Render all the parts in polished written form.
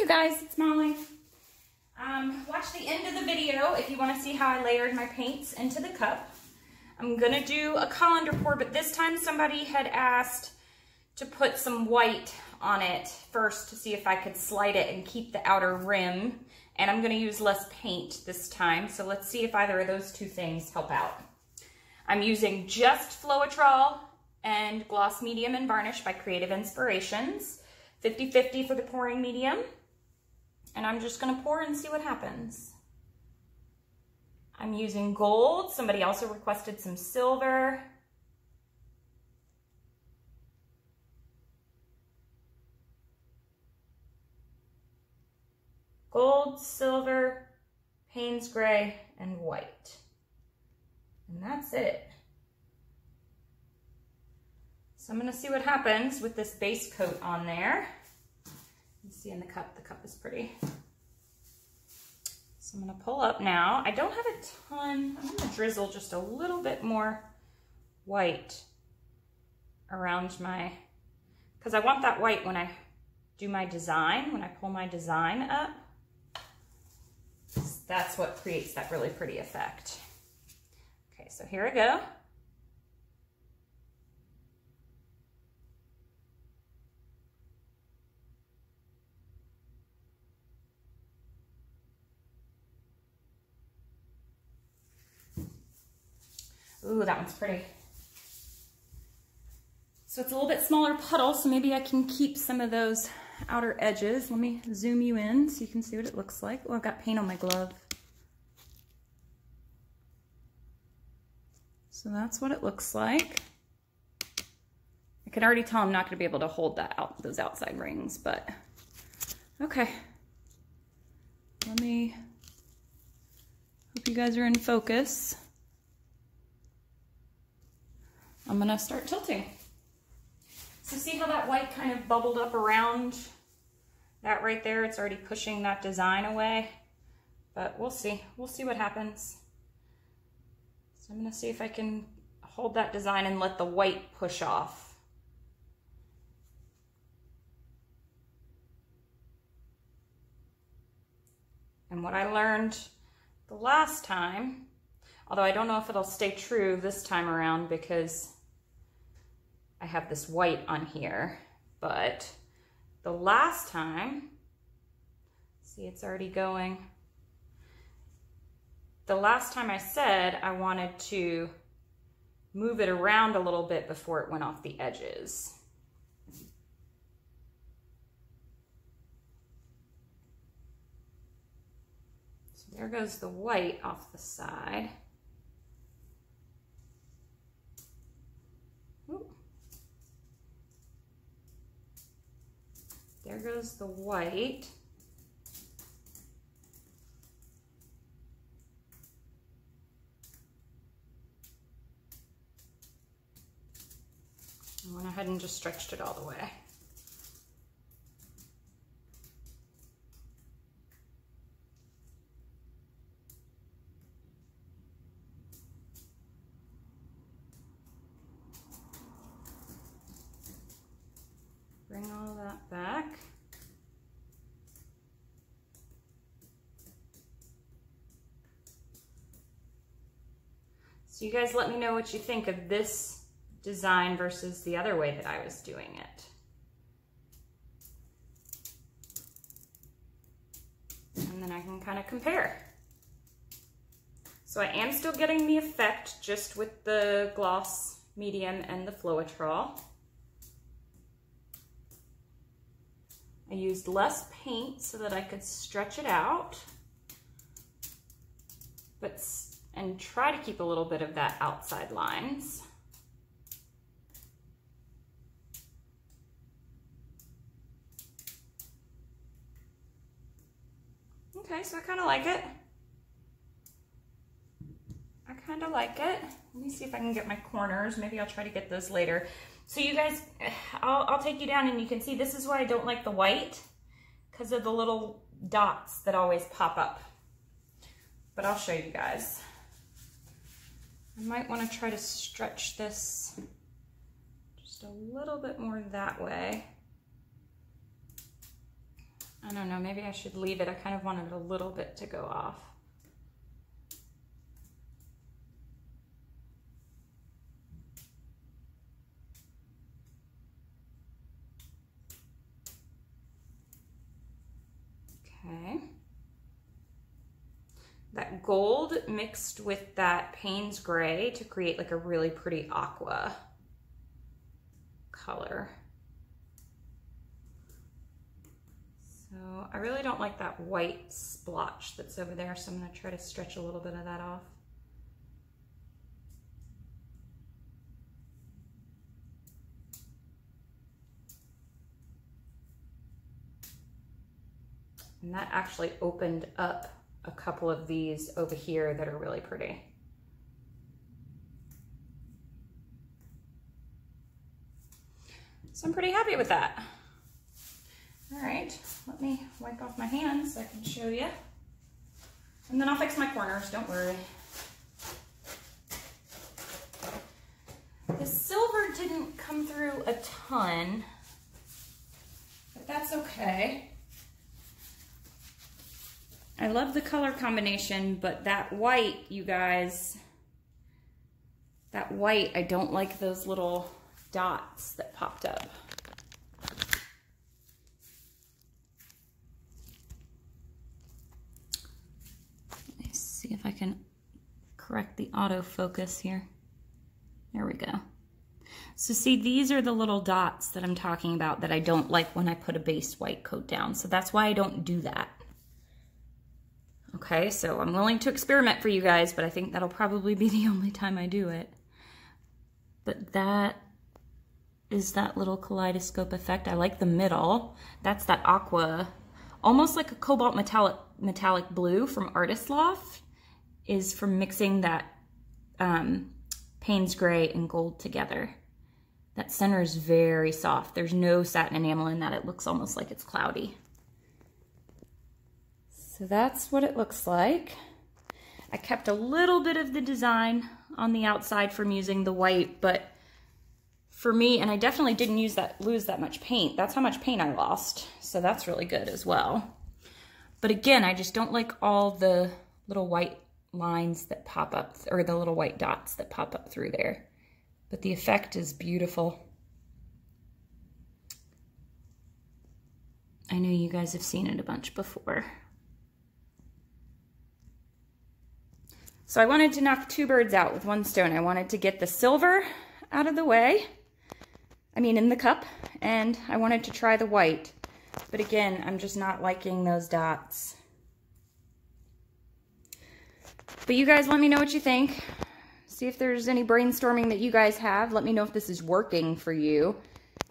guys, it's Molly. Watch the end of the video if you want to see how I layered my paints into the cup. I'm gonna do a colander pour, but this time somebody had asked to put some white on it first to see if I could slide it and keep the outer rim. And I'm gonna use less paint this time, so let's see if either of those two things help out. I'm using just floetrol and gloss medium and varnish by Creative Inspirations. 50-50 for the pouring medium. And I'm just gonna pour and see what happens. I'm using gold. Somebody also requested some silver. Gold, silver, Paynes gray, and white. And that's it. So I'm gonna see what happens with this base coat on there. You see in the cup is pretty. So I'm gonna pull up now. I don't have a ton. I'm gonna drizzle just a little bit more white around my, because I want that white when I do my design, when I pull my design up. That's what creates that really pretty effect. Okay, so here I go. Ooh, that one's pretty. So it's a little bit smaller puddle, so maybe I can keep some of those outer edges. Let me zoom you in so you can see what it looks like. Oh, I've got paint on my glove. So that's what it looks like. I can already tell I'm not gonna be able to hold that out, those outside rings, but okay. Let me, hope you guys are in focus. I'm gonna start tilting. So see how that white kind of bubbled up around that right there? It's already pushing that design away, but we'll see. We'll see what happens. So I'm gonna see if I can hold that design and let the white push off. And what I learned the last time, although I don't know if it'll stay true this time around because I have this white on here, but the last time, see it's already going. The last time I said I wanted to move it around a little bit before it went off the edges. So there goes the white off the side. There goes the white. I went ahead and just stretched it all the way. Bring all that back. So you guys let me know what you think of this design versus the other way that I was doing it. And then I can kind of compare. So I am still getting the effect just with the gloss medium and the floetrol. I used less paint so that I could stretch it out, and try to keep a little bit of that outside lines. Okay, so I kind of like it. I kind of like it. Let me see if I can get my corners. Maybe I'll try to get those later. So you guys, I'll take you down and you can see this is why I don't like the white, because of the little dots that always pop up. But I'll show you guys. I might want to try to stretch this just a little bit more that way. I don't know, maybe I should leave it. I kind of wanted a little bit to go off. Okay. That gold mixed with that Payne's gray to create like a really pretty aqua color. So I really don't like that white splotch that's over there, so I'm going to try to stretch a little bit of that off. And that actually opened up a couple of these over here that are really pretty. So I'm pretty happy with that. All right, let me wipe off my hands so I can show you. And then I'll fix my corners, don't worry. The silver didn't come through a ton, but that's okay. I love the color combination, but that white, you guys, that white, I don't like those little dots that popped up. Let me see if I can correct the autofocus here. There we go. So see, these are the little dots that I'm talking about that I don't like when I put a base white coat down. So that's why I don't do that. Okay, so I'm willing to experiment for you guys, but I think that'll probably be the only time I do it. But that is that little kaleidoscope effect. I like the middle. That's that aqua, almost like a cobalt metallic blue from Artist Loft, is from mixing that Payne's gray and gold together. That center is very soft. There's no satin enamel in that. It looks almost like it's cloudy. So that's what it looks like. I kept a little bit of the design on the outside from using the white, but for me, and I definitely didn't lose that much paint. That's how much paint I lost. So that's really good as well. But again, I just don't like all the little white lines that pop up, or the little white dots that pop up through there. But the effect is beautiful. I know you guys have seen it a bunch before. So I wanted to knock two birds out with one stone. I wanted to get the silver out of the way, in the cup, and I wanted to try the white. But again, I'm just not liking those dots. But you guys let me know what you think. See if there's any brainstorming that you guys have. Let me know if this is working for you.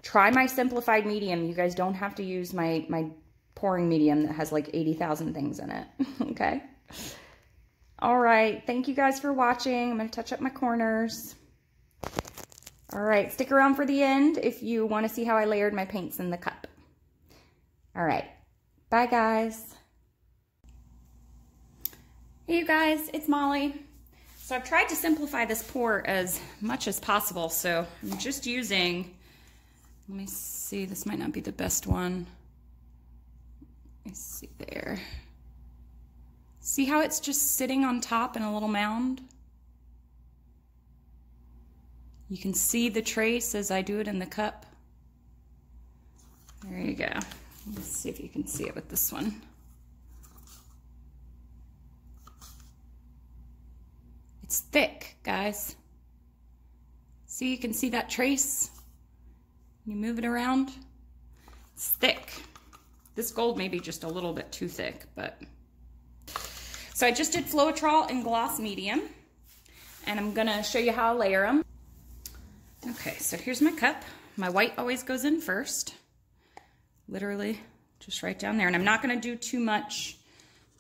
Try my simplified medium. You guys don't have to use my pouring medium that has like 80,000 things in it, okay? All right, thank you guys for watching. I'm gonna touch up my corners. All right, stick around for the end if you wanna see how I layered my paints in the cup. All right, bye guys. Hey you guys, it's Molly. So I've tried to simplify this pour as much as possible. So I'm just using, let me see, this might not be the best one. Let me see there. See how it's just sitting on top in a little mound? You can see the trace as I do it in the cup. There you go. Let's see if you can see it with this one. It's thick, guys. See, you can see that trace? You move it around. It's thick. This gold may be just a little bit too thick, but... So I just did floetrol and gloss medium, and I'm gonna show you how I layer them. Okay, so here's my cup. My white always goes in first. Literally just right down there. And I'm not gonna do too much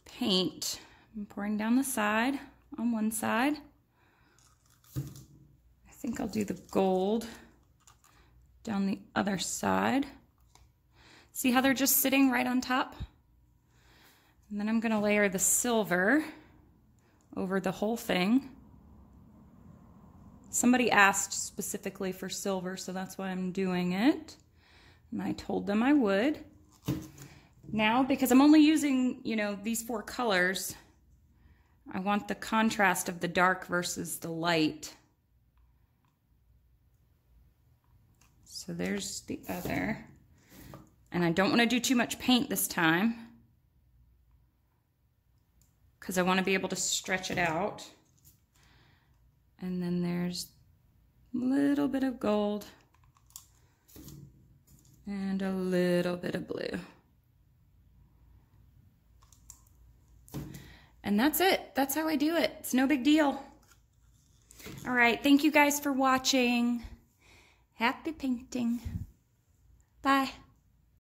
paint. I'm pouring down the side on one side. I think I'll do the gold down the other side. See how they're just sitting right on top? And then I'm gonna layer the silver over the whole thing. Somebody asked specifically for silver, so that's why I'm doing it. And I told them I would. Now, because I'm only using, you know, these 4 colors, I want the contrast of the dark versus the light. So there's the other. And I don't want to do too much paint this time, because I want to be able to stretch it out. And then there's a little bit of gold and a little bit of blue. And that's it. That's how I do it. It's no big deal. All right. Thank you guys for watching. Happy painting. Bye.